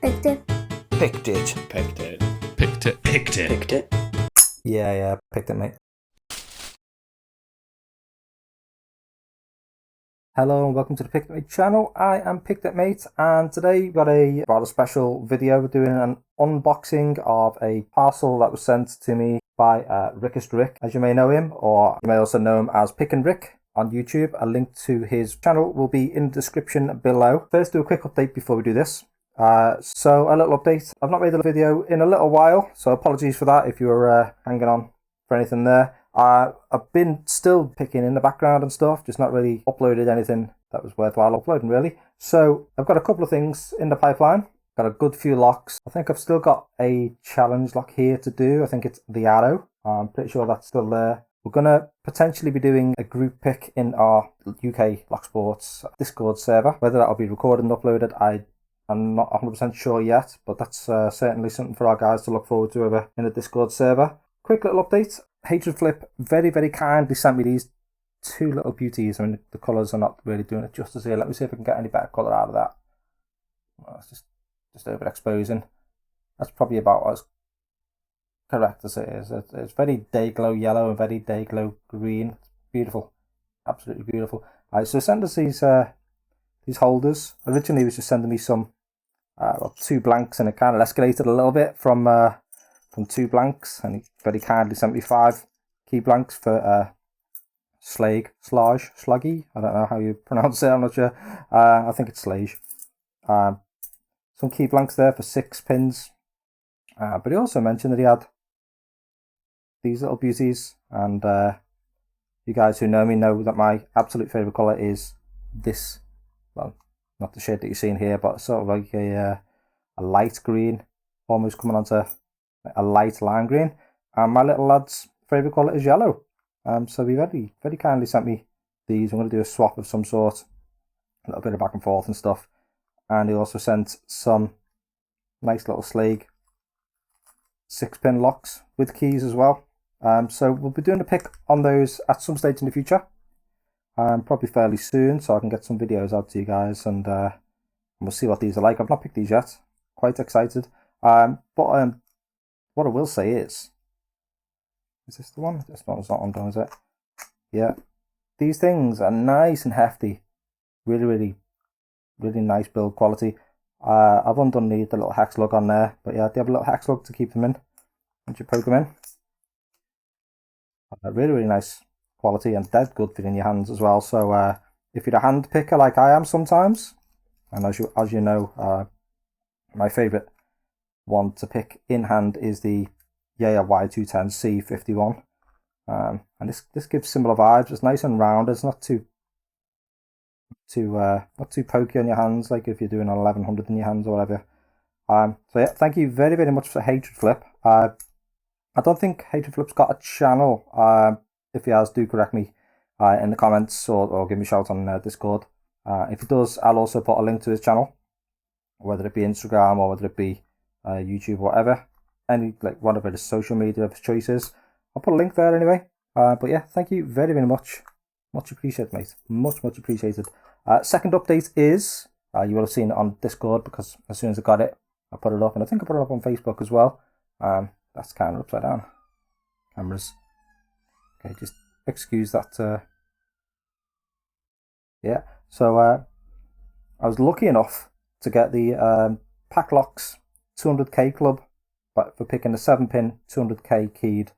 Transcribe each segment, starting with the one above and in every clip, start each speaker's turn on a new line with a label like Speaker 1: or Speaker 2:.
Speaker 1: Picked it.
Speaker 2: Picked it.
Speaker 3: Picked it.
Speaker 4: Picked it.
Speaker 3: Picked it.
Speaker 2: Picked it. Yeah, picked it, mate. Hello and welcome to the PickedItMate channel. I am PickedItMate, and today we've got a rather special video. We're doing an unboxing of a parcel that was sent to me by Rickest Rick, as you may know him, or you may also know him as Pickin Rick on YouTube. A link to his channel will be in the description below. First, do a quick update before we do this. So a little update. I've not made a video in a little while, so apologies for that if you were hanging on for anything there. I've been still picking in the background and stuff, just not really uploaded anything that was worthwhile uploading really. So I've got a couple of things in the pipeline. Got a good few locks. I think I've still got a challenge lock here to do. I think it's the arrow. I'm pretty sure that's still there. We're going to potentially be doing a group pick in our UK Lock Sports Discord server. Whether that'll be recorded and uploaded, I'm not 100% sure yet, but that's certainly something for our guys to look forward to over in the Discord server. Quick little update. Hatred Flip very, very kindly sent me these two little beauties. I mean, the colours are not really doing it justice here. Let me see if I can get any better colour out of that. Well, it's just overexposing. That's probably about as correct as it is. It's very day-glow yellow and very day-glow green. It's beautiful. Absolutely beautiful. Alright, so send us these holders. Originally, he was just sending me some two blanks, and it kind of escalated a little bit from 2 blanks, and he very kindly sent me 5 key blanks for Slaggy. I don't know how you pronounce it, I'm not sure. I think it's Slage. Some key blanks there for 6 pins. But he also mentioned that he had these little beauties, and you guys who know me know that my absolute favourite colour is this. Well, not the shade that you're seeing here, but sort of like a light green, almost coming onto a light lime green. And my little lad's favourite colour is yellow. So he very, very kindly sent me these. I'm going to do a swap of some sort, a little bit of back and forth and stuff. And he also sent some nice little Slag 6-pin locks with keys as well. So we'll be doing a pick on those at some stage in the future. Probably fairly soon, so I can get some videos out to you guys, and we'll see what these are like. I've not picked these yet. Quite excited. But what I will say is this the one? This one's not undone, is it? Yeah. These things are nice and hefty. Really, really, really nice build quality. I've undone the little hex lug on there, but yeah, they have a little hex lug to keep them in once you poke them in. Really, really nice quality, and dead good fit in your hands as well. So if you're a hand picker like I am sometimes, and as you know, my favourite one to pick in hand is the Yale Y210C51, and this gives similar vibes. It's nice and round. It's not too pokey on your hands, like if you're doing an 1100 in your hands or whatever. So yeah, thank you very, very much for Hatred Flip. I don't think Hatred Flip's got a channel. If he has, do correct me in the comments, or give me a shout on Discord. If he does, I'll also put a link to his channel, whether it be Instagram or whether it be YouTube or whatever. Any, like, whatever the social media of his choices. I'll put a link there anyway. But yeah, thank you very, very much. Much appreciated, mate. Much, much appreciated. Second update is, you will have seen it on Discord, because as soon as I got it, I put it up, and I think I put it up on Facebook as well. That's kind of upside down. Cameras. Okay, just excuse that. Yeah, so I was lucky enough to get the Packlocks 200k club, but for picking the 7-pin 200k keyed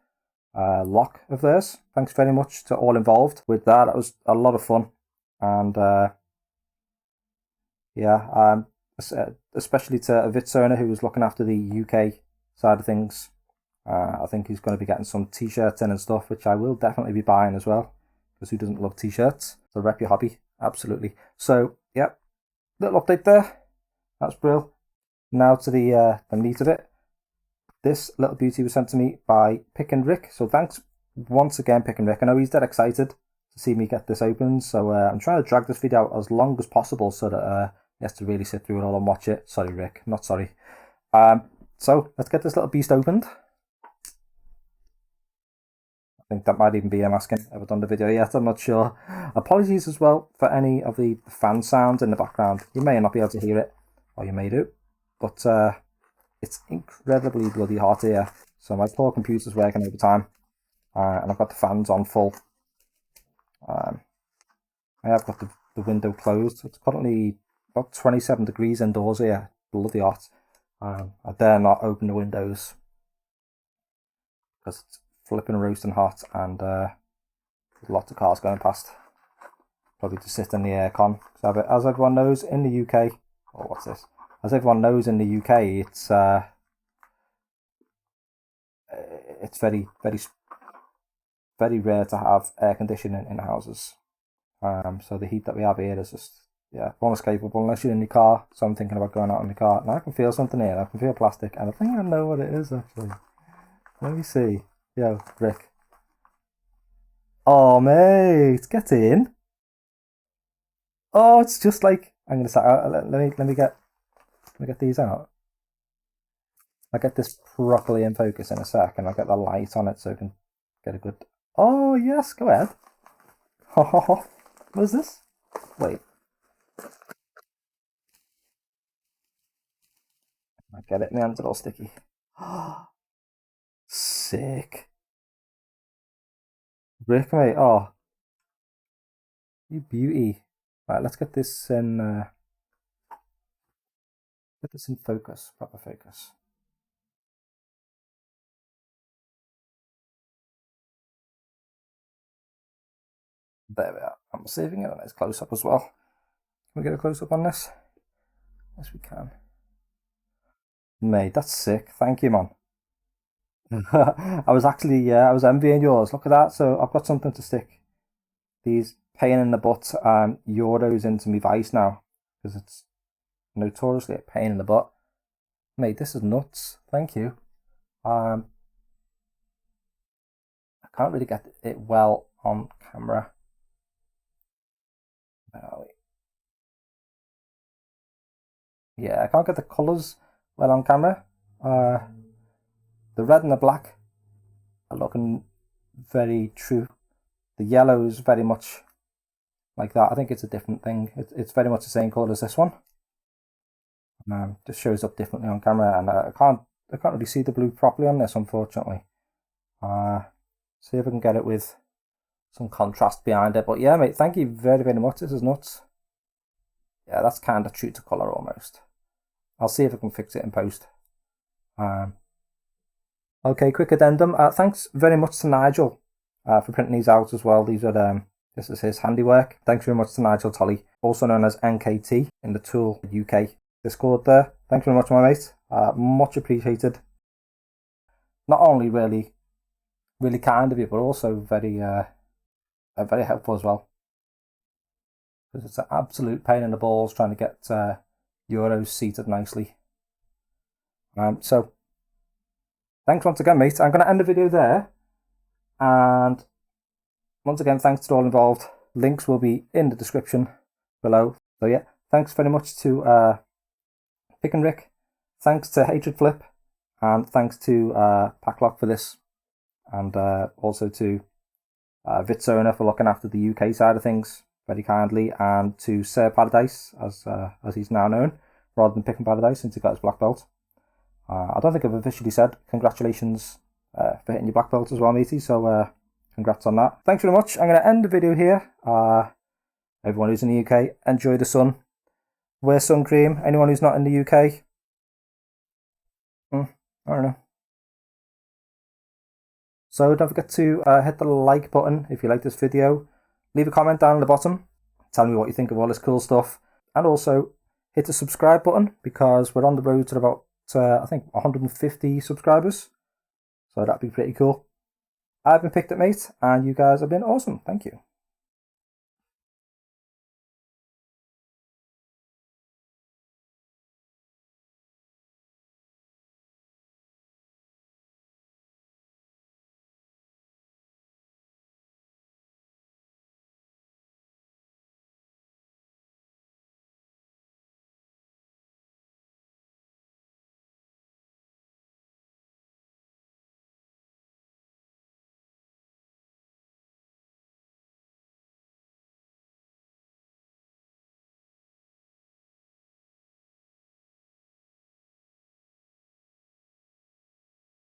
Speaker 2: lock of theirs. Thanks very much to all involved with that. It was a lot of fun, and yeah, especially to a Vits owner who was looking after the UK side of things. I think he's going to be getting some t-shirts in and stuff, which I will definitely be buying as well, because who doesn't love t-shirts? So rep your hobby, absolutely. So yeah, little update there. That's brilliant. Now to the meat of it. This little beauty was sent to me by Pickin Rick. So thanks once again, Pickin Rick. I know he's dead excited to see me get this open, so I'm trying to drag this video out as long as possible so that he has to really sit through it all and watch it. Sorry, Rick, not sorry. So let's get this little beast opened. I think that might even be him asking, have I done the video yet? I'm not sure. Apologies as well for any of the fan sounds in the background. You may not be able to hear it, or you may do. but it's incredibly bloody hot here. So my poor computer's working overtime, and I've got the fans on full. I have got the window closed. It's currently about 27 degrees indoors here, bloody hot. I dare not open the windows because it's flipping roasting hot, and there's lots of cars going past. Probably to sit in the aircon. So as everyone knows in the UK, oh what's this? As everyone knows in the UK, it's very rare to have air conditioning in houses. So the heat that we have here is just unescapable unless you're in your car. So I'm thinking about going out in the car. Now I can feel something here. I can feel plastic, and I think I know what it is actually. Let me see. Yo, Rick. Oh mate, get in. Oh, it's just like I'm gonna say. Let me get these out. I'll get this properly in focus in a sec, and I'll get the light on it so I can get a good. Oh yes, go ahead. What is this? Wait. I get it in the end, it's all sticky. Sick. Rick, mate. Oh, you beauty. Right, let's get this in. Get this in focus, proper focus. There we are. I'm saving it a nice close up as well. Can we get a close up on this? Yes, we can. Mate, that's sick. Thank you, man. I was actually, I was envying yours. Look at that. So I've got something to stick these pain in the butt euros into my vice now, because it's notoriously a pain in the butt. Mate, this is nuts. Thank you. I can't really get it well on camera. Where are we? Yeah, I can't get the colours well on camera. The red and the black are looking very true. The yellow is very much like that. I think it's a different thing. It's very much the same colour as this one. Just shows up differently on camera, and I can't really see the blue properly on this, unfortunately. See if I can get it with some contrast behind it. But yeah, mate, thank you very, very much. This is nuts. Yeah, that's kind of true to colour almost. I'll see if I can fix it in post. Okay, quick addendum. Thanks very much to Nigel for printing these out as well. These are this is his handiwork. Thanks very much to Nigel Tolley, also known as NKT in the Tool UK Discord there. Thanks very much, my mate. Much appreciated. Not only really kind of you, but also very helpful as well. Because it's an absolute pain in the balls trying to get euros seated nicely. So thanks once again, mate. I'm going to end the video there. And once again, thanks to all involved. Links will be in the description below. So yeah, thanks very much to Pickin Rick. Thanks to Hatred Flip. And thanks to Packlock for this. And also to Vitsona for looking after the UK side of things very kindly. And to Sir Paradise, as he's now known, rather than Pickin Paradise since he got his black belt. I don't think I've officially said congratulations for hitting your black belt as well, matey. So congrats on that. Thanks very much. I'm going to end the video here. Everyone who's in the UK, enjoy the sun. Wear sun cream. Anyone who's not in the UK, I don't know. So don't forget to hit the like button if you like this video. Leave a comment down at the bottom. Tell me what you think of all this cool stuff. And also hit the subscribe button, because we're on the road to about I think 150 subscribers, so that'd be pretty cool. I've been PickedItMate, and you guys have been awesome. Thank you.